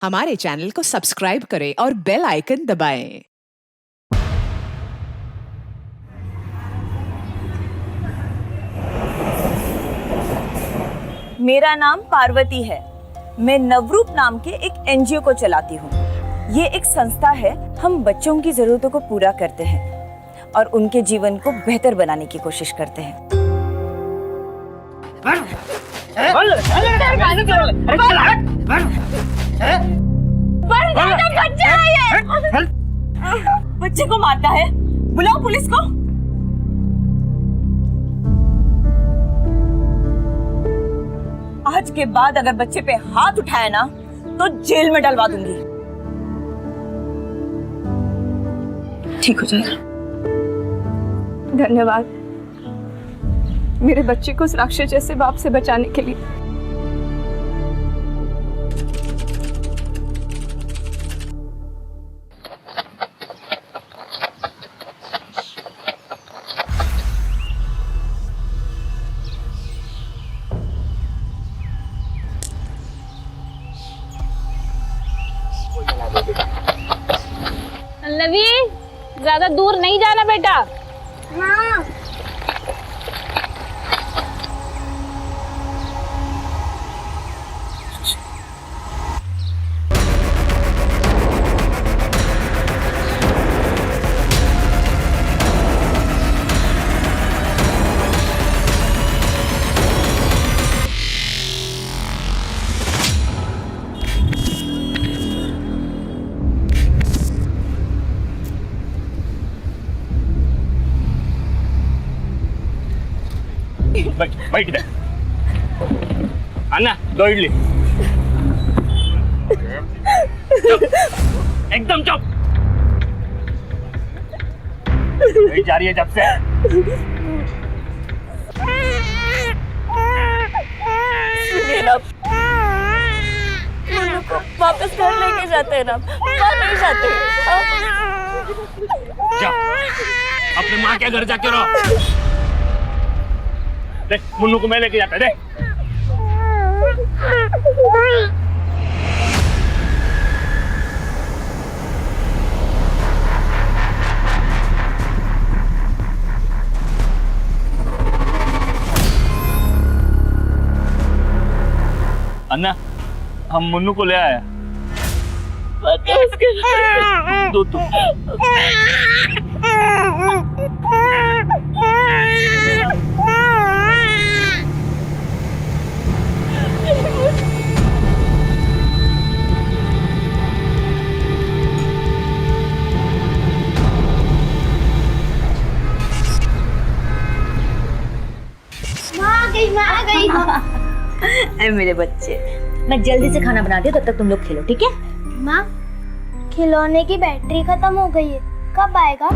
हमारे चैनल को सब्सक्राइब करें और बेल आइकन दबाएं। मेरा नाम पार्वती है। मैं नवरूप नाम के एक एनजीओ को चलाती हूँ। ये एक संस्था है। हम बच्चों की जरूरतों को पूरा करते हैं और उनके जीवन को बेहतर बनाने की कोशिश करते हैं। बच्चे को मारता है, बुलाओ पुलिस को। आज के बाद अगर बच्चे पे हाथ उठाया ना तो जेल में डलवा दूंगी। ठीक हो जाएगा। धन्यवाद मेरे बच्चे को उस राक्षस जैसे बाप से बचाने के लिए। पल्लवी, ज्यादा दूर नहीं जाना बेटा। हाँ। बैठ दे। अन्ना, 2 इडली। चुप, एकदम चुप। जा रही है जब से। वापस घर लेके जाते हैं ना, वहाँ नहीं जाते। जा, अपने माँ के घर जाके रहो। देख, मुन्नू को मैं लेके जाता है। देख। अन्ना, हम मुन्नू को ले आया। दो तू। माँ आ गई। अरे मेरे बच्चे, मैं जल्दी से खाना बना दिया, तब तक तुम लोग खेलो, ठीक है? माँ, खिलौने की बैटरी खत्म हो गई है, कब आएगा?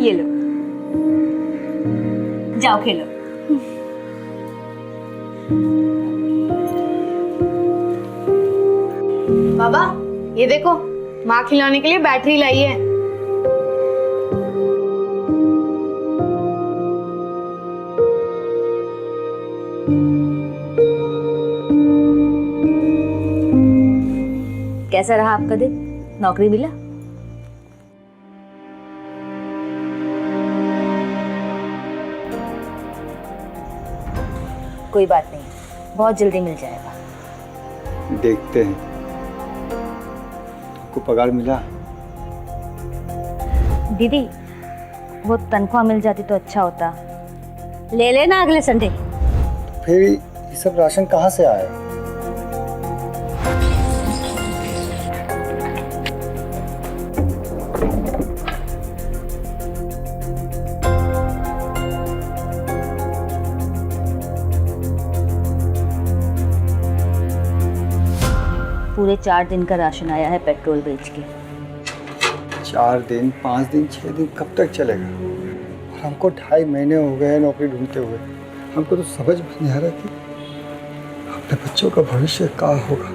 ये लो, जाओ खेलो। बाबा, ये देखो, माँ खिलाने के लिए बैटरी लाई है। कैसा रहा आपका दिन? नौकरी मिला? कोई बात नहीं, बहुत जल्दी मिल जाएगा। देखते हैं। आपको पगार मिला? दीदी, वो तनख्वाह मिल जाती तो अच्छा होता। ले लेना अगले संडे। फिर ये सब राशन कहाँ से आया? पूरे 4 दिन का राशन आया है पेट्रोल बेच के। 4 दिन, 5 दिन, 6 दिन कब तक चलेगा? और हमको 2.5 महीने हो गए नौकरी ढूंढते हुए। हमको तो समझ में नहीं आ रहा कि अपने बच्चों का भविष्य क्या होगा।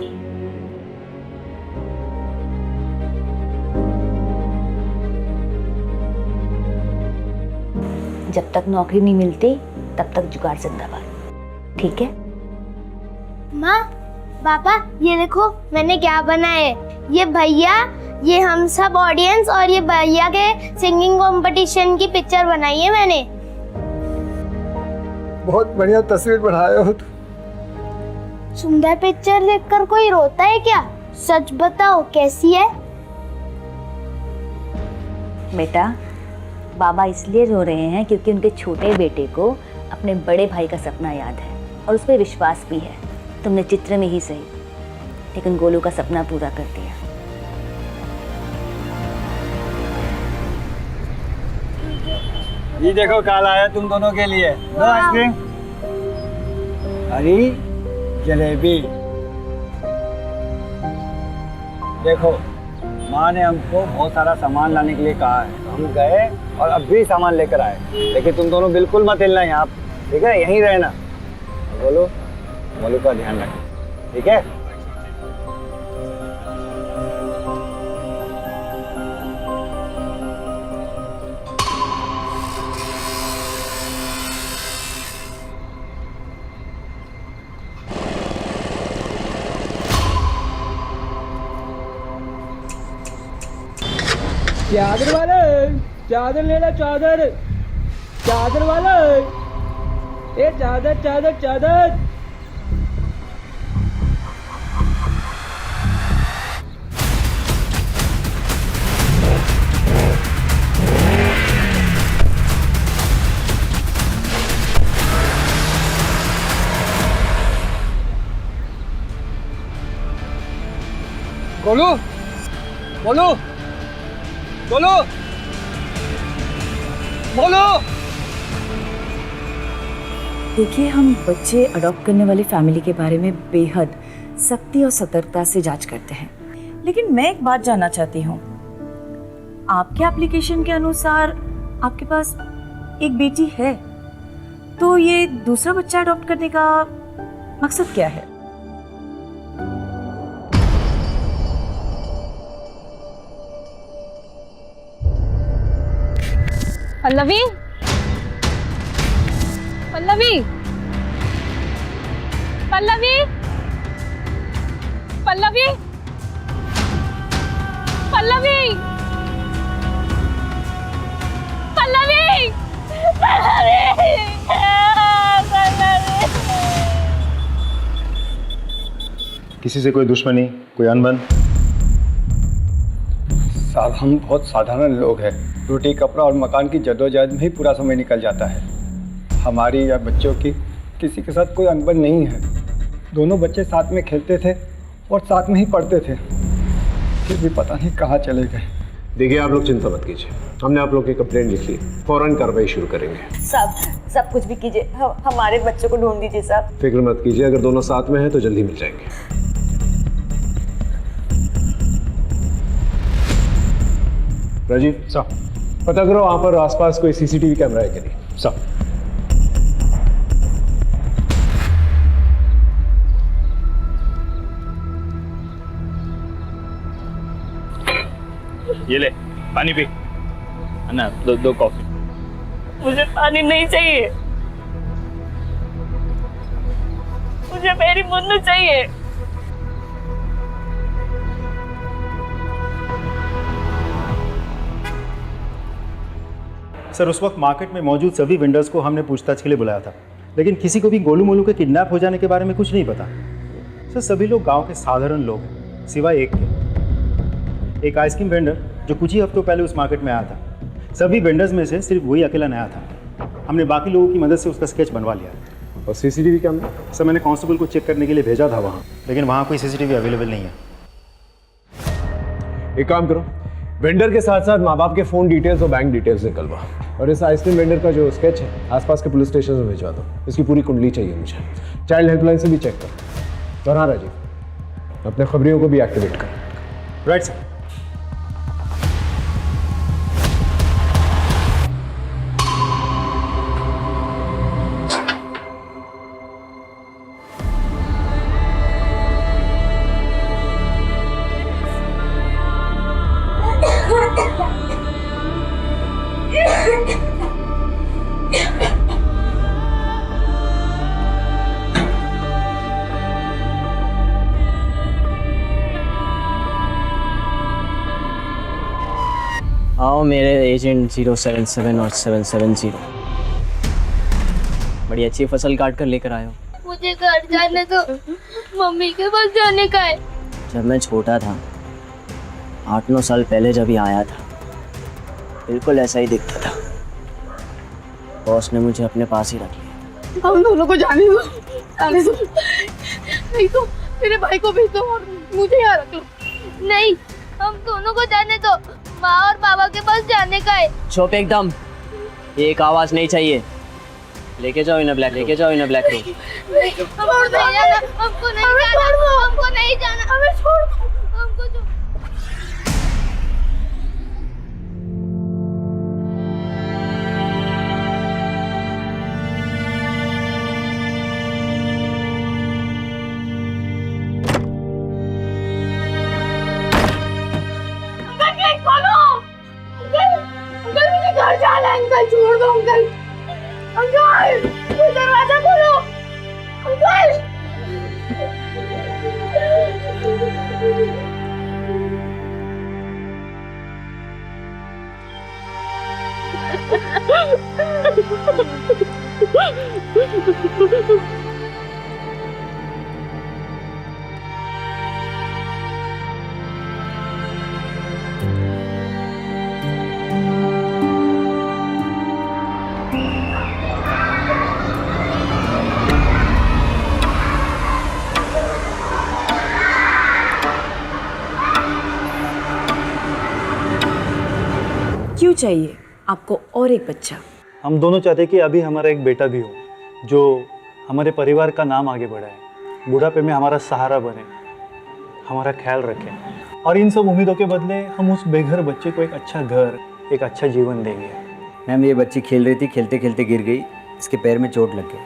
जब तक नौकरी नहीं मिलती तब तक जुगाड़ जिंदाबाद, ठीक है? माँ, पापा, ये देखो मैंने क्या बनाया है। ये भैया, ये हम सब ऑडियंस और ये भैया के सिंगिंग कंपटीशन की पिक्चर बनाई है मैंने। बहुत बढ़िया तस्वीर बनाए हो तुम। सुंदर पिक्चर देखकर कोई रोता है क्या? सच बताओ, कैसी है? बेटा, बाबा इसलिए रो रहे हैं क्योंकि उनके छोटे बेटे को अपने बड़े भाई का सपना याद है और उस पर विश्वास भी है। तुमने चित्र में ही सही, लेकिन गोलू का सपना पूरा कर दिया। ये देखो काल आया तुम दोनों के लिए। लो आइसक्रीम। अरे जलेबी। देखो, माँ ने हमको बहुत सारा सामान लाने के लिए कहा है। हम गए और अब भी सामान लेकर आए, लेकिन तुम दोनों बिल्कुल मत हिलना यहाँ, ठीक है? यहीं रहना। बोलो, बोलो का ध्यान रखना, ठीक है? चादर वाले, चादर ले लो, चादर, चादर वाले, ए चादर चादर चादर। गोलू, गोलू, बोलो, बोलो। देखिए, हम बच्चे अडॉप्ट करने वाली फैमिली के बारे में बेहद सख्ती और सतर्कता से जांच करते हैं, लेकिन मैं एक बात जानना चाहती हूँ। आपके एप्लीकेशन के अनुसार आपके पास एक बेटी है, तो ये दूसरा बच्चा अडॉप्ट करने का मकसद क्या है? पल्लवी, पल्लवी, पल्लवी, पल्लवी, पल्लवी, पल्लवी, किसी से कोई दुश्मनी, कोई अनबन? साहब, हम बहुत साधारण लोग हैं। रोटी, कपड़ा और मकान की जद्दोजहद में ही पूरा समय निकल जाता है। हमारी या बच्चों की किसी के साथ कोई अनबन नहीं है। दोनों बच्चे साथ में खेलते थे और साथ में ही पढ़ते थे, फिर भी पता नहीं कहाँ चले गए। देखिए, आप लोग चिंता मत कीजिए, हमने आप लोग की कंप्लेंट लिख ली, फौरन कार्रवाई शुरू करेंगे। सब कुछ भी कीजिए, हमारे बच्चों को ढूंढ दीजिए साहब। फिक्र मत कीजिए, अगर दोनों साथ में हैं तो जल्दी मिल जाएंगे। राजीव साहब, पता करो वहाँ पर आसपास कोई सीसीटीवी कैमरा है कि नहीं। साहब, ये ले पानी पी। अन्ना, दो कॉफी। मुझे पानी नहीं चाहिए, मुझे मेरी मुन्नू चाहिए। सर, उस वक्त मार्केट में मौजूद सभी वेंडर्स को हमने पूछताछ के लिए बुलाया था, लेकिन किसी को भी गोलू मोलू के किडनैप हो जाने के बारे में कुछ नहीं पता। सर, सभी लोग गांव के साधारण लोग हैं, सिवाय एक के, एक आइसक्रीम वेंडर जो कुछ ही हफ्तों पहले उस मार्केट में आया था। सभी वेंडर्स में से सिर्फ वही अकेला नया था। हमने बाकी लोगों की मदद से उसका स्केच बनवा लिया। और सीसीटीवी कैमरा? सर, मैंने कांस्टेबल को चेक करने के लिए भेजा था वहाँ, लेकिन वहाँ कोई सीसीटीवी अवेलेबल नहीं है। एक काम करो, वेंडर के साथ साथ माँ बाप के फ़ोन डिटेल्स और बैंक डिटेल्स निकलवा, और इस आइसक्रीम वेंडर का जो स्केच है आसपास के पुलिस स्टेशन में भिजवा दो। इसकी पूरी कुंडली चाहिए मुझे। चाइल्ड हेल्पलाइन से भी चेक करो। और हाँ राजीव, अपने खबरियों को भी एक्टिवेट करो। Right sir. आओ मेरे एजेंट 077 और 770 बड़ी अच्छी फसल काट कर लेकर आए हो। मुझे घर जाने दो, मम्मी के पास जाने का है। जब मैं छोटा था 8-9 साल पहले जब ये आया था बिल्कुल ऐसा ही दिखता था। बॉस ने मुझे अपने पास ही रख लिया। हम दोनों को जाने दो, जाने दो। नहीं तो मेरे भाई को भेज दो और मुझे यहाँ रख लो। नहीं, हम दोनों को जाने दो, माँ और पापा के पास जाने का है। चुप एकदम, एक आवाज नहीं चाहिए। लेके जाओ इन्हें ब्लैक, लेके जाओ इन्हें ब्लैक रूम। हमको नहीं जाना, हमको नहीं जाना, हमको नहीं जाना, हमें छोड़ दो, हमको छोड़। अंकल मुझे घर जाना है, अंकल छोड़ दो अंकल। अंकल दरवाजा खोलो अंकल। क्यों चाहिए आपको और एक बच्चा? हम दोनों चाहते हैं कि अभी हमारा एक बेटा भी हो जो हमारे परिवार का नाम आगे बढ़ाए, बुढ़ापे में हमारा सहारा बने, हमारा ख्याल रखे। और इन सब उम्मीदों के बदले हम उस बेघर बच्चे को एक अच्छा घर, एक अच्छा जीवन देंगे। मैम ये बच्ची खेल रही थी, खेलते खेलते गिर गई, इसके पैर में चोट लग गई।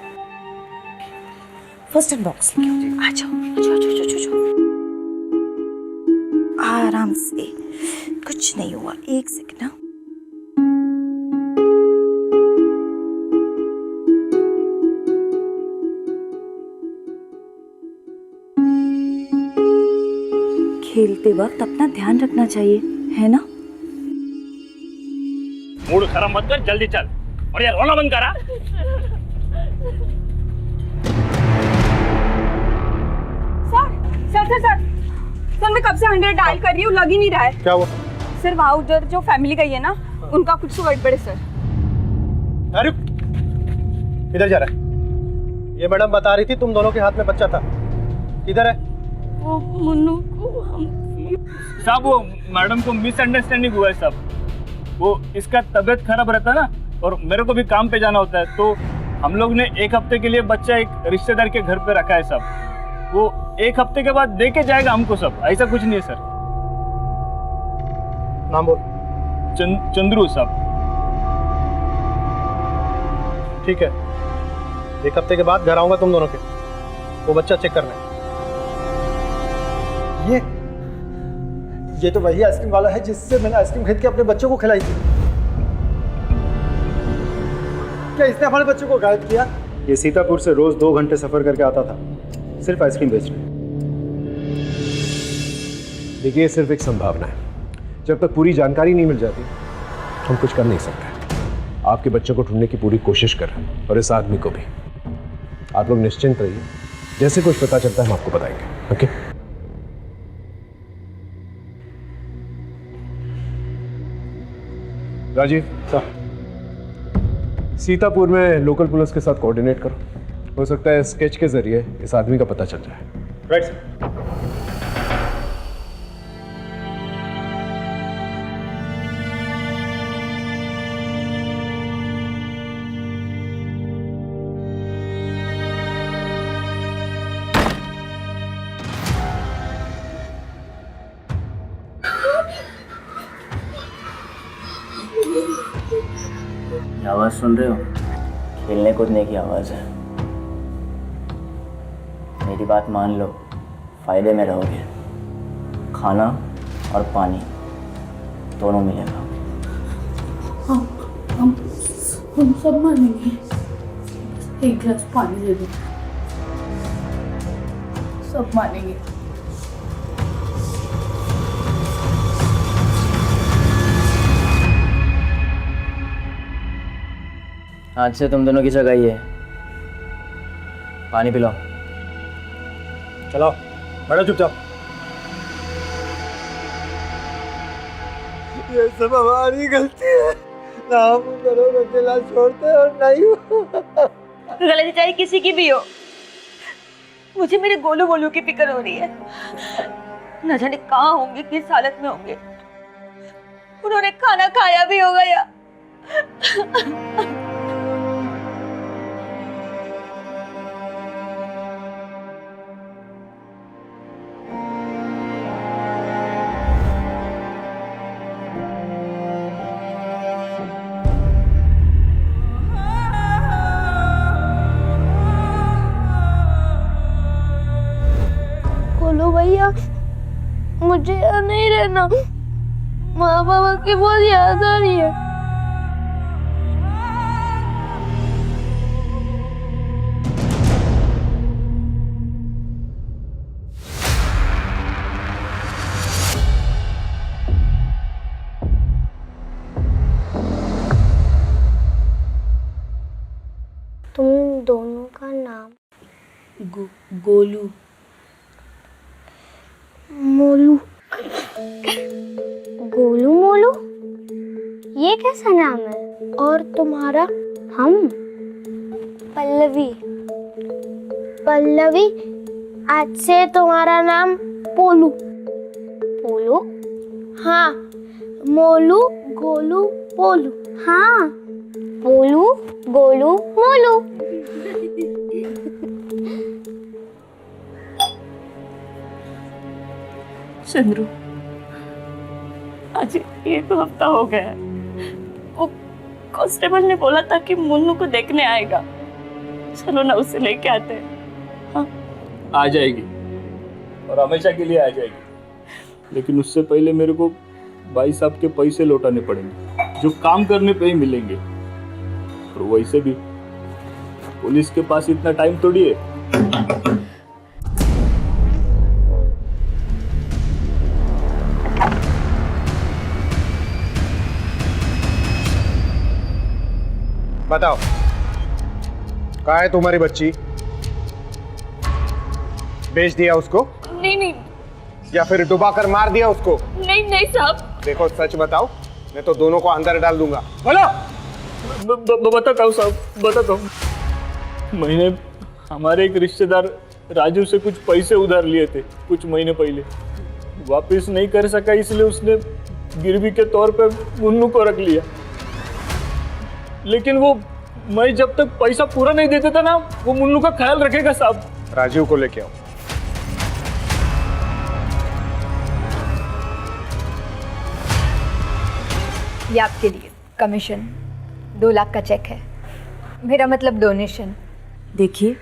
फर्स्ट एड बॉक्स लेके आओ। आ जाओ। आराम से, कुछ नहीं हुआ, एक सेकंड ना। खेलते वक्त अपना ध्यान रखना चाहिए, है ना? मूड खराब मत कर, जल्दी चल। और यार रोना बंद करा। सर मैं कब से 100 डायल कर रही हूँ, लग ही नहीं रहा है। क्या हुआ? सर वहाँ उधर जो फैमिली गई है ना, उनका कुछ तो गड़बड़ है सर। अरे किधर जा रहा है? ये मैडम बता रही थी तुम दोनों के हाथ में बच्चा था, किधर है? वो मुन्नू को हम साहब वो मैडम को मिसअंडरस्टैंडिंग हुआ है साहब। वो इसका तबीयत खराब रहता है ना, और मेरे को भी काम पे जाना होता है, तो हम लोग ने 1 हफ्ते के लिए बच्चा एक रिश्तेदार के घर पे रखा है साहब। वो 1 हफ्ते के बाद दे के जाएगा हमको सब, ऐसा कुछ नहीं है सर। नाम बोल। चंद्रू साहब। ठीक है, 1 हफ्ते के बाद घर आऊंगा तुम दोनों के, वो बच्चा चेक करना। ये तो वही आइसक्रीम वाला है जिससे मैंने आइसक्रीम खरीद के अपने बच्चों को खिलाई थी। क्या इसने हमारे बच्चों को गायब किया? ये सीतापुर से रोज 2 घंटे सफर करके आता था सिर्फ आइसक्रीम बेचने। देखिए, सिर्फ एक संभावना है, जब तक पूरी जानकारी नहीं मिल जाती हम कुछ कर नहीं सकते। आपके बच्चों को ढूंढने की पूरी कोशिश कर रहे हैं और इस आदमी को भी। आप लोग निश्चिंत रहिए, जैसे कुछ पता चलता है हम आपको बताएंगे। ओके? राजीव सर, सीतापुर में लोकल पुलिस के साथ कोऑर्डिनेट करो। हो सकता है स्केच के जरिए इस आदमी का पता चल जाए। Right sir. आवाज सुन रहे हो? खेलने कूदने की आवाज है। मेरी बात मान लो, फायदे में रहोगे। खाना और पानी दोनों मिलेगा। हम सब मानेंगे। एक गिलास पानी दे दो, सब मानेंगे। आज से तुम दोनों की जगह ही है। पानी पिलाओ। चलो बैठो चुपचाप। ये सब हमारी गलती है, ना हम दोनों को अकेला छोड़ते और नहीं। गलती चाहे किसी की भी हो, मुझे मेरे गोलू गोलू की फिक्र हो रही है। न जाने कहाँ होंगे, किस हालत में होंगे। उन्होंने खाना खाया भी होगा या गोलू भैया, मुझे यहाँ नहीं रहना। माँ बाबा की बहुत याद आ रही है। तुम दोनों का नाम? गोलू, मोलू। गोलू मोलू, ये कैसा नाम है? और तुम्हारा? हम पल्लवी। पल्लवी, आज से तुम्हारा नाम पोलू। पोलू? हाँ, मोलू गोलू पोलू। हाँ, पोलू गोलू मोलू। चंद्रू, आज 1 हफ्ता हो गया है। वो कांस्टेबल ने बोला था कि मुन्नू को देखने आएगा। चलो ना उसे लेके आते हैं। हाँ? आ जाएगी और हमेशा के लिए आ जाएगी, लेकिन उससे पहले मेरे को भाई साहब के पैसे लौटाने पड़ेंगे जो काम करने पे ही मिलेंगे। और वैसे भी पुलिस के पास इतना टाइम थोड़ी है। बताओ, कहाँ है तुम्हारी बच्ची? बेच दिया उसको? नहीं नहीं। या फिर डुबा कर मार दिया उसको? नहीं नहीं साहब। देखो सच बताओ, मैं तो दोनों को अंदर डाल दूंगा। बोलो। बताता हूँ साहब, बताता हूँ। मैंने हमारे एक रिश्तेदार राजू से कुछ पैसे उधार लिए थे कुछ महीने पहले। वापस नहीं कर सका, इसलिए उसने गिरवी के तौर पे मुन्नू को रख लिया। लेकिन वो मैं जब तक पैसा पूरा नहीं देता था ना, वो मुन्नू का ख्याल रखेगा साहब। राजू को लेके आओ। ये आपके लिए कमीशन 2 लाख का चेक है, मेरा मतलब डोनेशन। देखिए,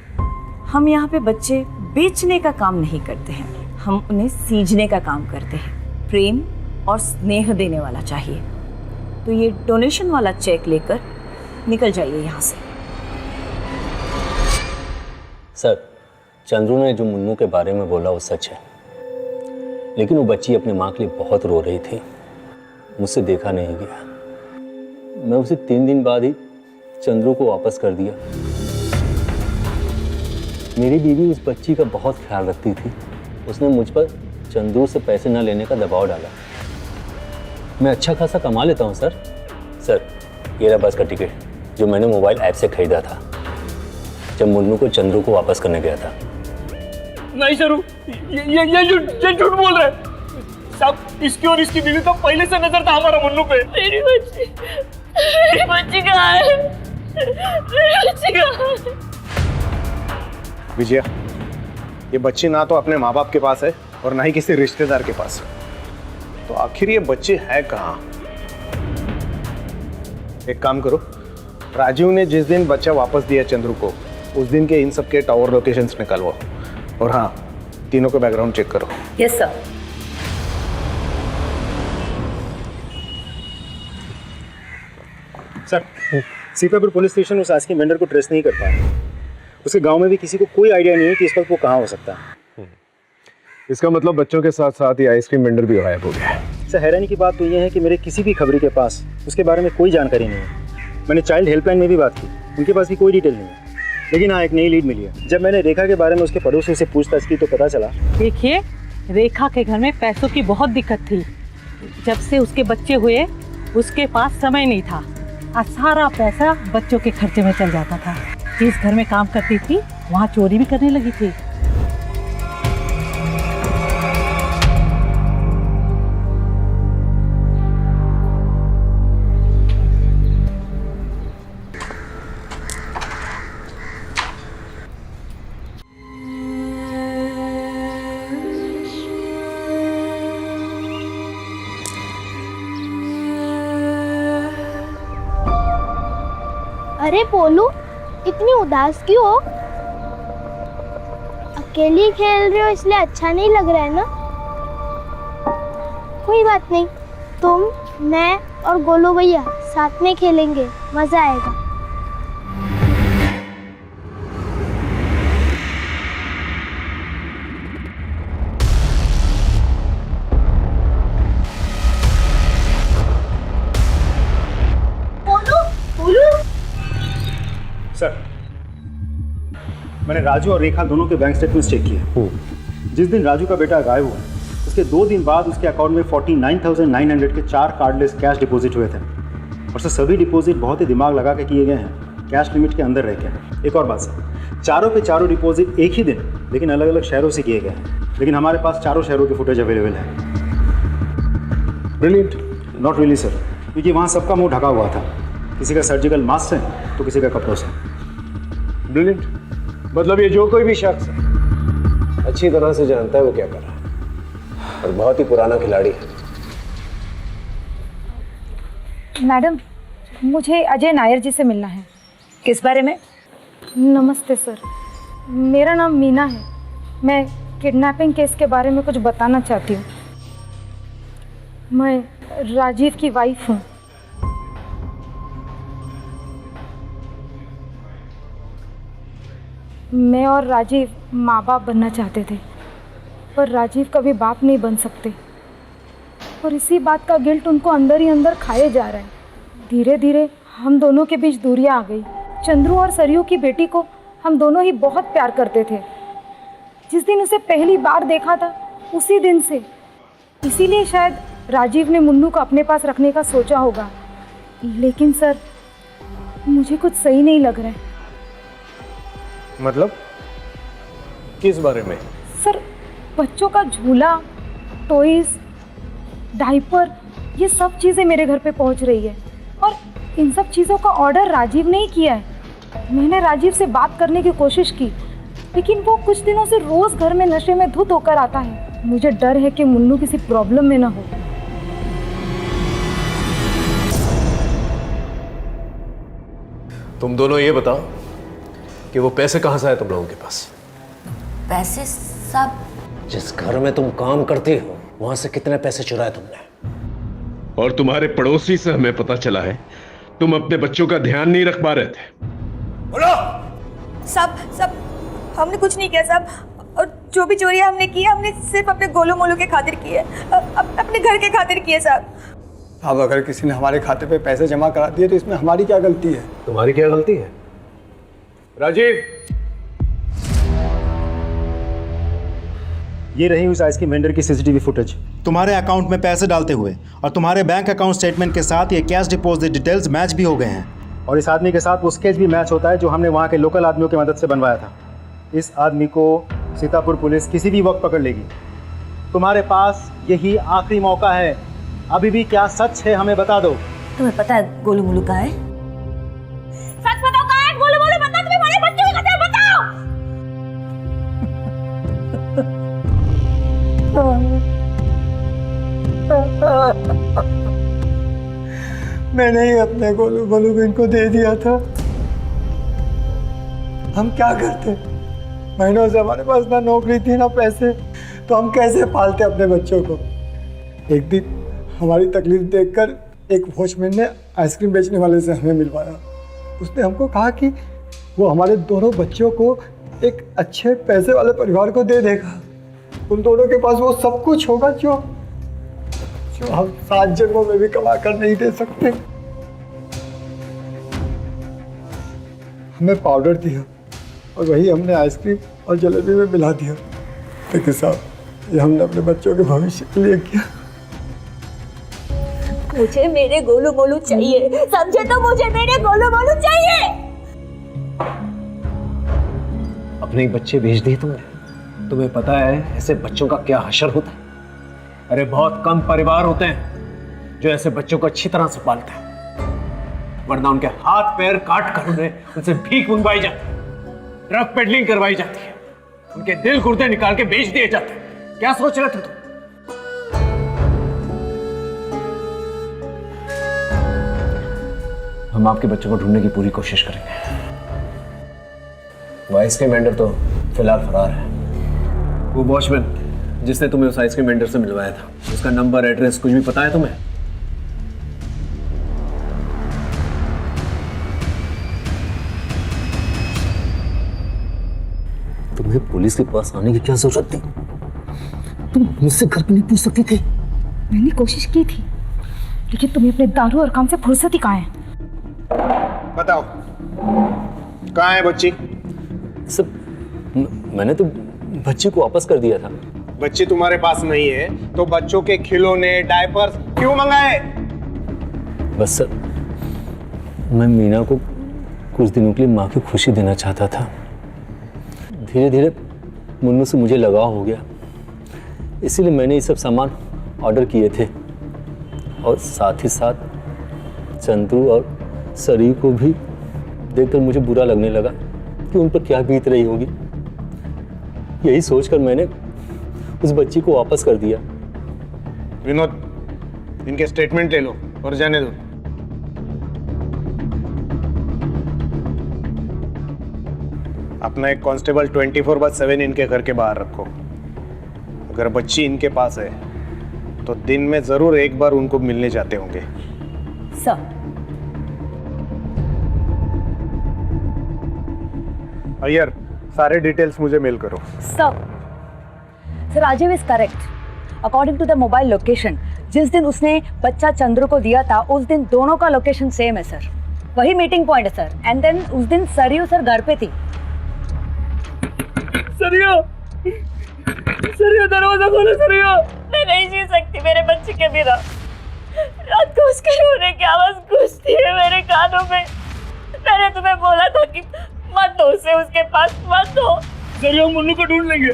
हम यहाँ पे बच्चे बेचने का काम नहीं करते हैं, हम उन्हें सींचने का काम करते हैं। प्रेम और स्नेह देने वाला चाहिए। तो ये डोनेशन वाला चेक लेकर निकल जाइए यहाँ से। सर, चंद्रू ने जो मुन्नू के बारे में बोला वो सच है, लेकिन वो बच्ची अपनी माँ के लिए बहुत रो रही थी। मुझसे देखा नहीं गया। मैं उसे 3 दिन बाद ही चंद्रू को वापस कर दिया। मेरी बीवी उस बच्ची का बहुत ख्याल रखती थी। उसने मुझ पर चंद्रू से पैसे न लेने का दबाव डाला। मैं अच्छा खासा कमा लेता हूँ सर। सर, ये रहा बस का टिकट जो मैंने मोबाइल ऐप से खरीदा था जब मुन्नू को चंद्रू को वापस करने गया था। नहीं सर, ये झूठ बोल रहे हैं साहब। इसकी और इसकी बीवी का पहले से नजर था हमारा मुन्नू पे। मेरी बच्ची कहाँ है? मेरी बच्ची कहाँ है? विजया, ये बच्ची ना तो अपने माँ बाप के पास है और ना ही किसी रिश्तेदार के पास। तो आखिर ये बच्चे हैं कहाँ? एक काम करो, राजीव ने जिस दिन बच्चा वापस दिया चंद्रू को, उस दिन के इन सब के टावर लोकेशंस निकालवाओ। और हाँ, तीनों का बैकग्राउंड चेक करो। Yes sir. Sir, Sitapur police station उस आइसक्रीम वेंडर को ट्रेस नहीं कर पाया। उसके गांव में भी किसी को कोई आइडिया नहीं है कि इस वक्त वो कहाँ हो सकता है। इसका मतलब बच्चों के साथ साथ ही आइसक्रीम वेंडर भी गायब हो गया है। सर, हैरानी की बात तो ये है कि मेरे किसी भी खबरी के पास उसके बारे में कोई जानकारी नहीं है। मैंने चाइल्ड हेल्पलाइन में भी बात की, उनके पास भी कोई डिटेल नहीं है। लेकिन हाँ, एक नई लीड मिली है। जब मैंने रेखा के बारे में उसके पड़ोसियों से पूछताछ की तो पता चला। देखिए, रेखा के घर में पैसों की बहुत दिक्कत थी। जब से उसके बच्चे हुए उसके पास समय नहीं था और सारा पैसा बच्चों के खर्चे में चल जाता था। जिस घर में काम करती थी वहाँ चोरी भी करने लगी थी। अरे पोलू, इतनी उदास क्यों हो? अकेली खेल रहे हो इसलिए अच्छा नहीं लग रहा है ना? कोई बात नहीं, तुम, मैं और गोलू भैया साथ में खेलेंगे, मजा आएगा। सर, मैंने राजू और रेखा दोनों के बैंक स्टेटमेंट्स चेक किए। जिस दिन राजू का बेटा गायब हुआ उसके 2 दिन बाद उसके अकाउंट में 49,900 के 4 कार्डलेस कैश डिपॉजिट हुए थे। और सर, सभी डिपॉजिट बहुत ही दिमाग लगा के किए गए हैं, कैश लिमिट के अंदर रह के। एक और बात सर, चारों के चारों डिपॉजिट एक ही दिन लेकिन अलग अलग शहरों से किए गए हैं, लेकिन हमारे पास चारों शहरों की फुटेज अवेलेबल है। ब्रिलियंट। नॉट रियली सर, क्योंकि वहाँ सबका मुंह ढका हुआ था, किसी का सर्जिकल मास्क से तो किसी का कपड़ों से। ब्रिलियंट। मतलब ये जो कोई भी शख्स है अच्छी तरह से जानता है वो क्या कर रहा है और बहुत ही पुराना खिलाड़ी है। मैडम, मुझे अजय नायर जी से मिलना है। किस बारे में? नमस्ते सर, मेरा नाम मीना है। मैं किडनैपिंग केस के बारे में कुछ बताना चाहती हूँ। मैं राजीव की वाइफ हूँ। मैं और राजीव माँ बाप बनना चाहते थे, पर राजीव कभी बाप नहीं बन सकते और इसी बात का गिल्ट उनको अंदर ही अंदर खाए जा रहा है। धीरे धीरे हम दोनों के बीच दूरियां आ गई। चंद्रू और सरयू की बेटी को हम दोनों ही बहुत प्यार करते थे। जिस दिन उसे पहली बार देखा था उसी दिन से, इसीलिए शायद राजीव ने मुन्नू को अपने पास रखने का सोचा होगा। लेकिन सर, मुझे कुछ सही नहीं लग रहा है। मतलब किस बारे में? सर, बच्चों का झूला, टॉयज, डायपर, ये सब चीज़ें मेरे घर पे पहुंच रही है और इन सब चीज़ों का ऑर्डर राजीव ने ही किया है। मैंने राजीव से बात करने की कोशिश की, लेकिन वो कुछ दिनों से रोज़ घर में नशे में धुत होकर आता है। मुझे डर है कि मुन्नू किसी प्रॉब्लम में ना हो। तुम दोनों ये बताओ कि वो पैसे कहाँ से आए तुम लोगों के पास? पैसे सब, जिस घर में तुम काम करती हो वहां से कितने पैसे चुराए तुमने? और तुम्हारे पड़ोसी से हमें पता चला है तुम अपने बच्चों का ध्यान नहीं रख पा रहे थे। बोलो। सब हमने कुछ नहीं किया साहब, और जो भी चोरियां हमने की हमने सिर्फ अपने गोलू मोलू के खातिर की है, अपने घर के खातिर की है साहब। अब अगर किसी ने हमारे खाते पे पैसे जमा करा दिए तो इसमें हमारी क्या गलती है? तुम्हारी क्या गलती है? राजीव, ये रही उस आइसक्रीम वेंडर की सीसीटीवी फुटेज। तुम्हारे अकाउंट में पैसे डालते हुए और तुम्हारे बैंक अकाउंट स्टेटमेंट के साथ ये कैश डिपॉजिट डिटेल्स मैच भी हो गए हैं। और इस आदमी के साथ वो स्केच भी मैच होता है जो हमने वहाँ के लोकल आदमियों की मदद से बनवाया था। इस आदमी को सीतापुर पुलिस किसी भी वक्त पकड़ लेगी। तुम्हारे पास यही आखिरी मौका है। अभी भी क्या सच है हमें बता दो। तुम्हें पता है गोलू मोलू कहाँ है? सच बताओ, कहाँ है गोलू मोलू? बताओ, तुम्हें हमारे बच्चों की कसम, बताओ। मैंने ही अपने गोलू मोलू को इनको दे दिया था। हम क्या करते? महीनों से हमारे पास ना नौकरी थी ना पैसे, तो हम कैसे पालते अपने बच्चों को? एक दिन हमारी तकलीफ देखकर एक वॉचमैन ने आइसक्रीम बेचने वाले से हमें मिलवाया। उसने हमको कहा कि वो हमारे दोनों बच्चों को एक अच्छे पैसे वाले परिवार को दे देगा। उन दोनों के पास वो सब कुछ होगा जो हम 7 जन्मों में भी कमा कर नहीं दे सकते। हमें पाउडर दिया और वही हमने आइसक्रीम और जलेबी में मिला दिया। लेकिन साहब ये हमने अपने बच्चों के भविष्य के लिए किया। मुझे मेरे गोलू मोलू चाहिए, समझे? तो मुझे मेरे गोलू मोलू चाहिए। अपने ही बच्चे भेज दिए तुमने। तुम्हें पता है ऐसे बच्चों का क्या हशर होता है? अरे बहुत कम परिवार होते हैं जो ऐसे बच्चों को अच्छी तरह से पालते हैं, वरना उनके हाथ पैर काट कर उनसे भीख मंगवाई जाती है, ड्रग पेडलिंग करवाई जाती है, उनके दिल गुर्दे निकाल के बेच दिए जाते हैं। क्या सोच रहे थे तुम? हम आपके बच्चों को ढूंढने की पूरी कोशिश करेंगे। वो आइसक्रीम वेंडर तो फिलहाल फरार है। वो वॉचमैन जिसने तुम्हें उस आइसक्रीम वेंडर से मिलवाया था, उसका नंबर एड्रेस कुछ भी पता है तुम्हें? तुम्हें पुलिस के पास आने की क्या जरूरत थी? तुम मुझसे घर पे नहीं पूछ सकती थी? मैंने कोशिश की थी, लेकिन तुम्हें अपने दारू और काम से फुर्सत ही कहाँ है? बताओ कहाँ है बच्ची? सब मैंने तो बच्ची को वापस कर दिया था। बच्ची तुम्हारे पास नहीं है तो बच्चों के खिलौने डायपर्स क्यों मंगाए? बस सर, मैं मीना को कुछ दिनों के लिए माँ की खुशी देना चाहता था। धीरे धीरे मुन्नू से मुझे लगाव हो गया, इसीलिए मैंने ये सब सामान ऑर्डर किए थे। और साथ ही साथ चंद्रू और सरी को भी देखकर मुझे बुरा लगने लगा कि उन पर क्या बीत रही होगी। यही सोचकर मैंने उस बच्ची को वापस कर दिया। विनोद, इनके स्टेटमेंट ले लो और जाने दो। अपना एक कांस्टेबल 24/7 इनके घर के बाहर रखो। अगर बच्ची इनके पास है तो दिन में जरूर एक बार उनको मिलने जाते होंगे। सर, अय्यर, सारे डिटेल्स मुझे मेल करो। Sir, Rajeev is correct. According to the mobile location, जिस दिन उसने बच्चा चंद्र को दिया था उस दिन दोनों का लोकेशन सेम है सर। वही मीटिंग पॉइंट है सर। एंड देन उस दिन सरियो सर घर पे थी। सरियो, सरियो दरवाजा खोलो सरियो। मैं नहीं जी सकती मेरे बच्चे के बिना। रात को उसके रोने की आवाज गूंजती है मेरे कानों में। मैंने तुम्हें बोला था कि मत दो उसे उसके पास, मत दो। सरियो, मुन्नू को ढूंढ लेंगे।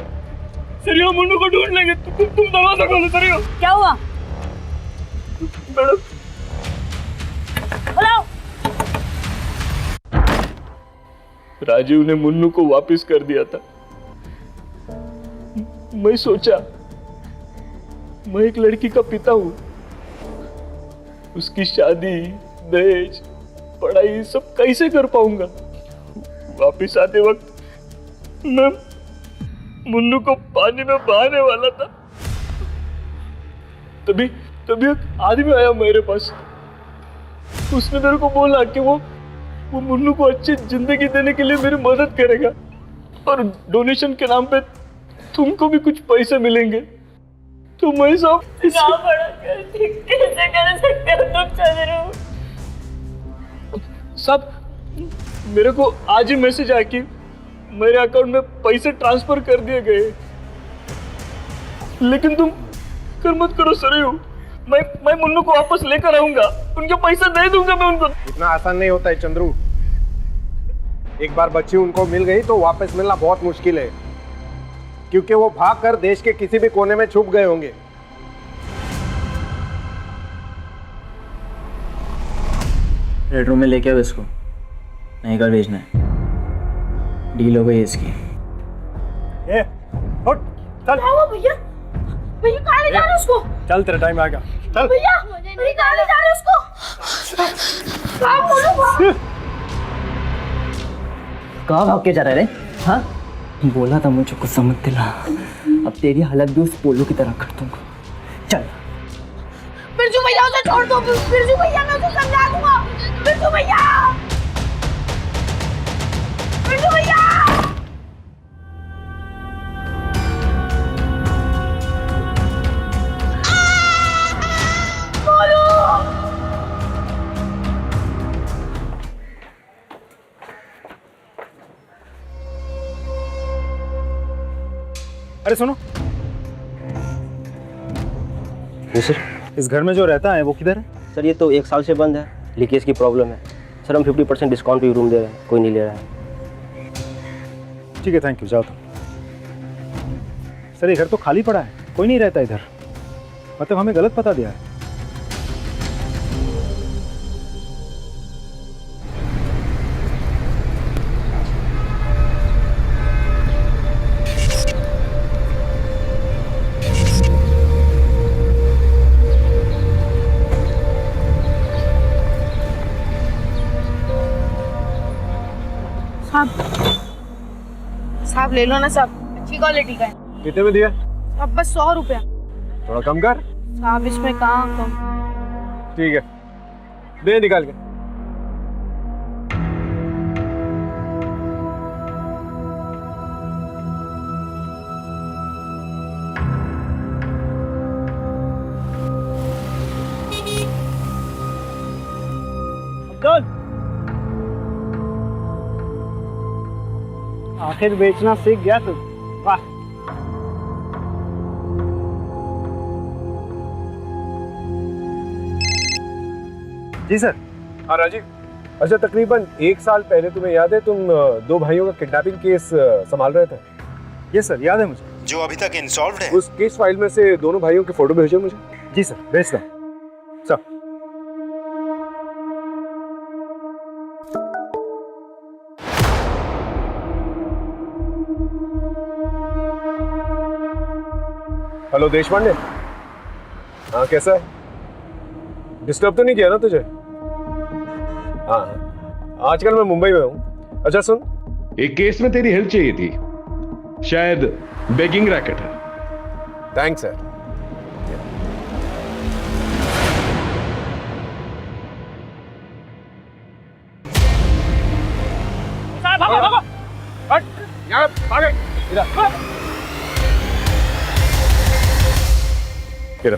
सरियो, मुन्नू को ढूंढ लेंगे। तुम दरवाजा खोलो सरियो। क्या हुआ? मैडम, बुलाओ। राजीव ने मुन्नू को वापस कर दिया था। मैं सोचा मैं एक लड़की का पिता हूं, उसकी शादी, दहेज, पढ़ाई सब कैसे कर पाऊंगा। वापस आते वक्त मैं मुन्नू को पानी में बहाने वाला था। तभी एक आदमी आया मेरे पास। उसने मेरे को बोला कि वो मुन्नू को अच्छी जिंदगी देने के लिए मेरी मदद करेगा और डोनेशन के नाम पे तुमको भी कुछ पैसे मिलेंगे। तो मैं सब कैसे कर सकते हो तुम चंद्रू? सब मेरे को आज ही मैसेज आया कि मेरे अकाउंट में पैसे ट्रांसफर कर दिए गए। लेकिन तुम कर मत करो सरयू। मैं मुन्नू को वापस लेकर आऊंगा, उनके पैसे दे दूंगा मैं उनको। इतना आसान नहीं होता है चंद्रू। एक बार बच्ची उनको मिल गई तो वापस मिलना बहुत मुश्किल है, क्योंकि वो भागकर देश के किसी भी कोने में छुप गए होंगे। रेड रूम में लेके आओ इसको, नहीं कर भेजना है। डील हो गई इसकी। ए, उठ, चल। भैया, भैया कहाँ ले जा रहे हो उसको? चल, तेरा टाइम आ गया। चल। भैया, कहाँ ले जा रहे हो उसको? कहाँ बोलो? कहाँ भाग के जा रहे रे? हाँ, बोला था मुझे कुछ समझ दिला। अब तेरी हालत भी उस पोलो की तरह कर दूंगा। चल। बिरजू भैया उसे छोड़ दो। बिरजू भैया, मैं उसे समझा दूंगा। बिरजू भैया, बिरजू भैया। अरे सुनो। सर, इस घर में जो रहता है वो किधर है? सर ये तो 1 साल से बंद है, लीकेज की प्रॉब्लम है। सर हम 50% डिस्काउंट पे रूम दे रहे हैं, कोई नहीं ले रहा है। ठीक है, थैंक यू, जाओ तुम। सर ये घर तो खाली पड़ा है, कोई नहीं रहता इधर। मतलब हमें गलत पता दिया है। साहब ले लो ना साहब, अच्छी क्वालिटी का है। कितने में दिया? अब बस 100 रुपया। थोड़ा कम कर। साहब इसमें कहाँ कम। ठीक है, दे निकाल के। आखिर बेचना सीख गया तू, वाह। जी सर। हाँ राजीव, अच्छा तकरीबन 1 साल पहले तुम्हें याद है तुम 2 भाइयों का किडनैपिंग केस संभाल रहे थे? ये सर याद है मुझे। जो अभी तक इंसॉल्व्ड है। उस केस फाइल में से दोनों भाइयों की फोटो भेजो मुझे। जी सर, भेजता हूँ। Sir hello Deshpande. हाँ कैसा है? डिस्टर्ब तो नहीं किया ना तुझे? हाँ आजकल मैं मुंबई में हूँ। अच्छा सुन, एक केस में तेरी हेल्प चाहिए थी, शायद बेगिंग रैकेट है। Thanks sir.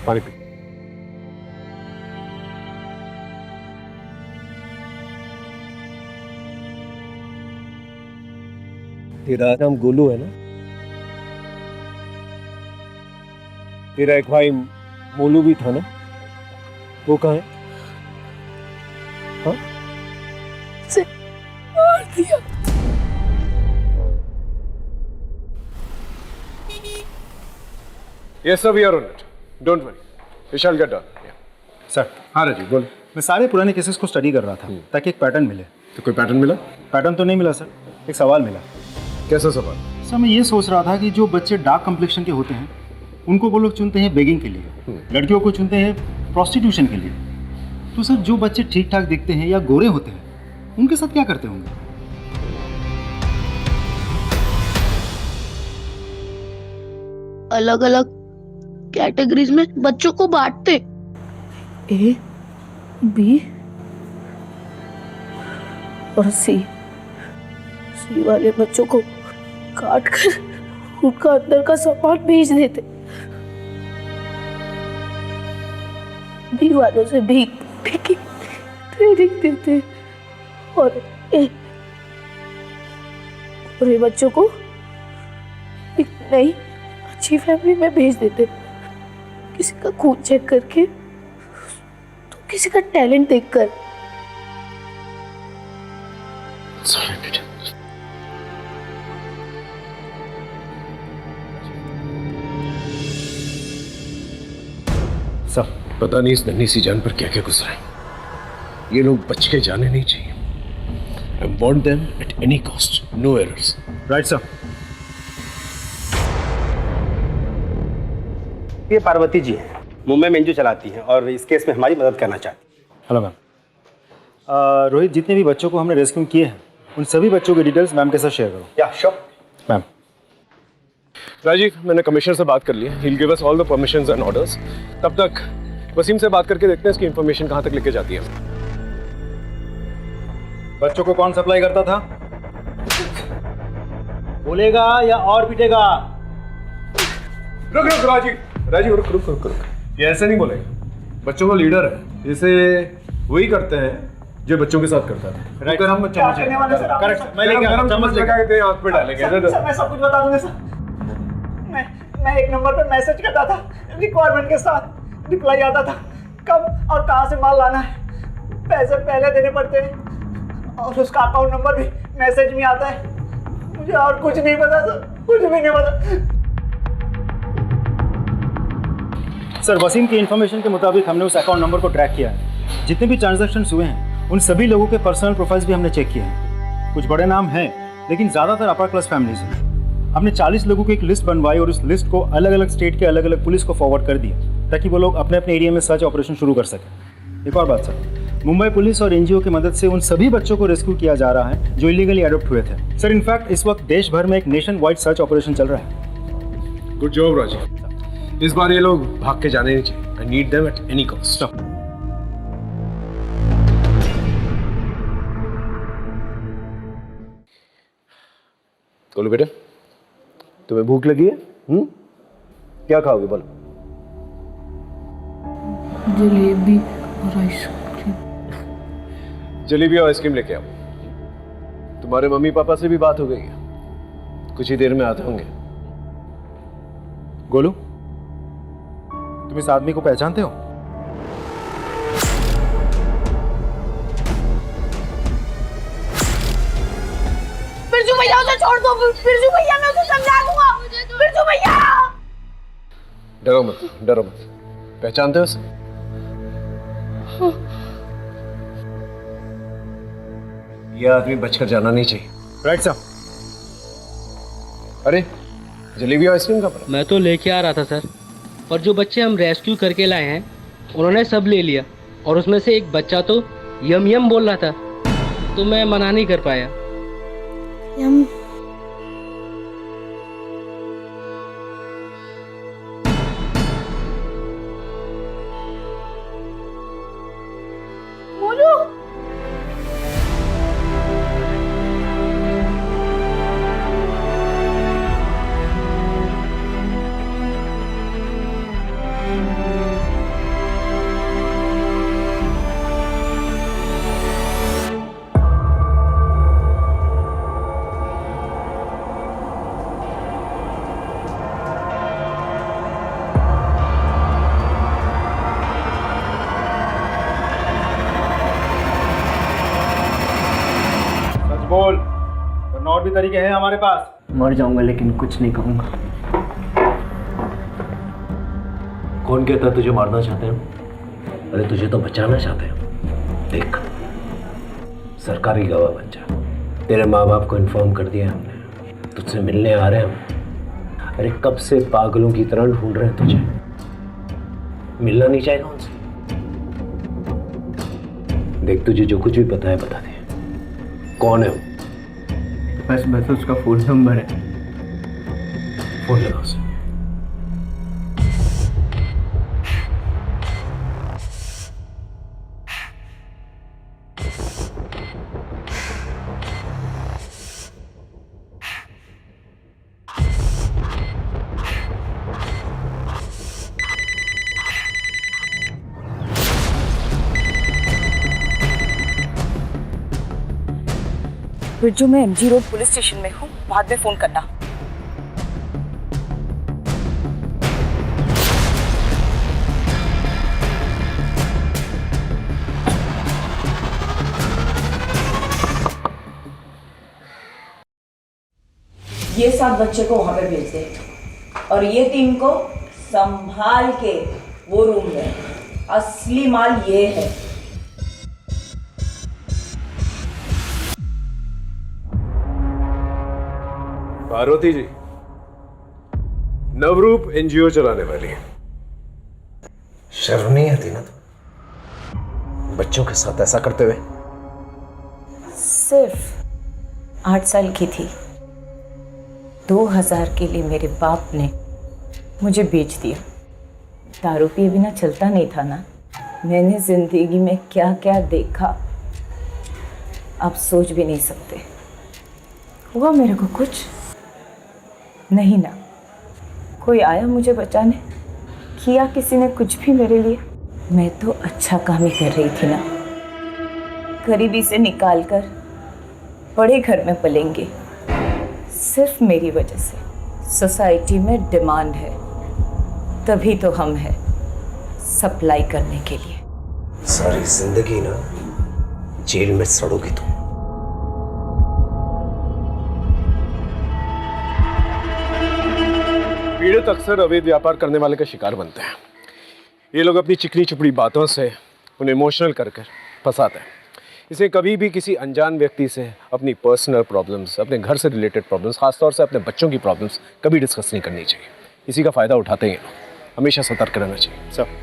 पानी पी। तेरा नाम गोलू है ना? तेरा एक भाई मोलू भी था ना? वो कहाँ है? हाँ? से मार दिया। Yes sir, we are on it. Don't worry. We shall get done. Sir. हाँ राजीव बोल। मैं सारे पुराने केसेस को स्टडी कर रहा था ताकि एक पैटर्न मिले। तो कोई पैटर्न मिला? पैटर्न तो नहीं मिला सर, एक सवाल मिला। कैसा सवाल? सर मैं ये सोच रहा था कि जो बच्चे डार्क कम्प्लेक्शन के होते हैं उनको वो लोग चुनते हैं बेगिंग के लिए, लड़कियों को चुनते हैं प्रोस्टिट्यूशन के लिए। तो सर जो बच्चे ठीक ठाक दिखते हैं या गोरे होते हैं उनके साथ क्या करते होंगे? अलग अलग कैटेगरीज में बच्चों को बांटते, ए, बी और सी। सी वाले बच्चों को काट कर उनका अंदर का सामान बेच देते, बी वालों से भीख की ट्रेनिंग देते और ये बच्चों को एक नई अच्छी फैमिली में भेज देते, किसी का खून चेक करके तो किसी का टैलेंट देखकर। सब पता नहीं इस नन्ही सी जान पर क्या क्या गुजरा है। ये लोग बच के जाने नहीं चाहिए। I want them at any cost, no errors. Right sir. ये पार्वती जी है, मुंबई में एनजीओ चलाती हैं और इस केस में हमारी मदद करना चाहती है। Hello ma'am. रोहित, जितने भी बच्चों को हमने रेस्क्यू किए हैं उन सभी बच्चों की डिटेल्स मैम के साथ शेयर करो। या श्योर मैम। राजीव, मैंने कमिश्नर से बात कर ली है। He'll give us all the permissions and orders. तब तक वसीम से बात करके देखते हैं इसकी इंफॉर्मेशन कहाँ तक लेके जाती है। बच्चों को कौन सप्लाई करता था? बोलेगा या और पीटेगा? रुक रुक राजीव, रुक रुक रुक रुक। ये ऐसे नहीं बोलेगा। बच्चों का लीडर है, इसे वही करते हैं जो बच्चों के साथ करता था। राइट, हम चम्मच करेक्ट, मैं लेके चम्मच लेके आंख पे डालेंगे। मैं सब कुछ बता दूंगा सर। मैं एक नंबर पर मैसेज करता था, रिक्वायरमेंट के साथ रिप्लाई आता था कब और कहाँ से माल लाना है, पैसे पहले देने पड़ते हैं और उसका अकाउंट नंबर भी मैसेज में आता है। मुझे और कुछ नहीं पता सर, कुछ भी नहीं पता। सर वसीम की इन्फॉर्मेशन के मुताबिक हमने उस अकाउंट नंबर को ट्रैक किया है। जितने भी ट्रांजैक्शंस हुए हैं उन सभी लोगों के पर्सनल प्रोफाइल्स भी हमने चेक किए हैं। कुछ बड़े नाम हैं लेकिन ज़्यादातर अपर क्लास फैमिलीज हैं। हमने 40 लोगों की एक लिस्ट बनवाई और उस लिस्ट को अलग अलग स्टेट के अलग अलग पुलिस को फॉरवर्ड कर दिया ताकि वो लोग अपने अपने एरिया में सर्च ऑपरेशन शुरू कर सकें। एक और बात सर, मुंबई पुलिस और एनजीओ की मदद से उन सभी बच्चों को रेस्क्यू किया जा रहा है जो इलीगली अडॉप्ट हुए थे। सर इनफैक्ट इस वक्त देश भर में एक नेशन वाइड सर्च ऑपरेशन चल रहा है। Good job Rajeev. इस बार ये लोग भाग के जाने नहीं चाहिए। I need them at any cost. बोलो बेटा, तुम्हें भूख लगी है? क्या खाओगे बोलो? जलेबी और आइसक्रीम। जलेबी और आइसक्रीम लेके आओ। तुम्हारे मम्मी पापा से भी बात हो गई है, कुछ ही देर में आते होंगे। गोलू, तुम इस आदमी को पहचानते हो? बिरजू भैया उसे छोड़ दो। बिरजू भैया मैं उसे समझा दूंगा। बिरजू भैया। डरो मत, डरो मत। पहचानते हो उसे? यह आदमी बचकर जाना नहीं चाहिए। Right sir. अरे जलेबी और आइसक्रीम का मैं तो लेके आ रहा था सर, पर जो बच्चे हम रेस्क्यू करके लाए हैं उन्होंने सब ले लिया और उसमें से एक बच्चा तो यम यम बोल रहा था, तो मैं मना नहीं कर पाया। यम। बोलो। बोल, वरना और भी तरीके हैं हमारे पास। मर जाऊंगा लेकिन कुछ नहीं कहूंगा। कौन कहता तुझे मारना चाहते हैं? अरे तुझे तो बचाना चाहते हैं। देख, सरकारी गवाह बन जा। तेरे माँ बाप को इन्फॉर्म कर दिया हमने, तुझसे मिलने आ रहे हैं हम। अरे कब से पागलों की तरह ढूंढ रहे हैं तुझे। मिलना नहीं चाहेगा उनसे? देख, तुझे जो कुछ भी पता है बता दे। कौन है वो? बस उसका फोन नंबर है। फोन लगा उसे। बिरजू, मैं एमजी रोड पुलिस स्टेशन में हूँ, बाद में फोन करना। ये 7 बच्चे को वहां पे भेज दे और ये 3 को संभाल के वो रूम में। असली माल ये है। पार्वती जी, नवरूप एनजीओ चलाने वाली है। शर्म नहीं आती ना तो बच्चों के साथ ऐसा करते हुए? सिर्फ 8 साल की थी, 2000 के लिए मेरे बाप ने मुझे बेच दिया। दारू पिए बिना चलता नहीं था ना। मैंने जिंदगी में क्या क्या देखा आप सोच भी नहीं सकते। हुआ मेरे को कुछ नहीं ना। कोई आया मुझे बचाने? किया किसी ने कुछ भी मेरे लिए? मैं तो अच्छा काम ही कर रही थी ना। गरीबी से निकाल कर बड़े घर में पलेंगे, सिर्फ मेरी वजह से, सोसाइटी में डिमांड है, तभी तो हम हैं सप्लाई करने के लिए। सारी जिंदगी ना जेल में सड़ोगी तुम। पीड़ित अक्सर अवैध व्यापार करने वाले का शिकार बनते हैं। ये लोग अपनी चिकनी चुपड़ी बातों से उन्हें इमोशनल कर फंसाते हैं। इसे कभी भी किसी अनजान व्यक्ति से अपनी पर्सनल प्रॉब्लम्स, अपने घर से रिलेटेड प्रॉब्लम्स, खासतौर से अपने बच्चों की प्रॉब्लम्स कभी डिस्कस नहीं करनी चाहिए। इसी का फ़ायदा उठाते हैं, हमेशा सतर्क रहना चाहिए। सब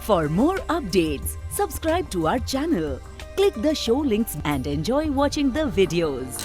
For more updates, subscribe to our channel, click the show links and enjoy watching the videos.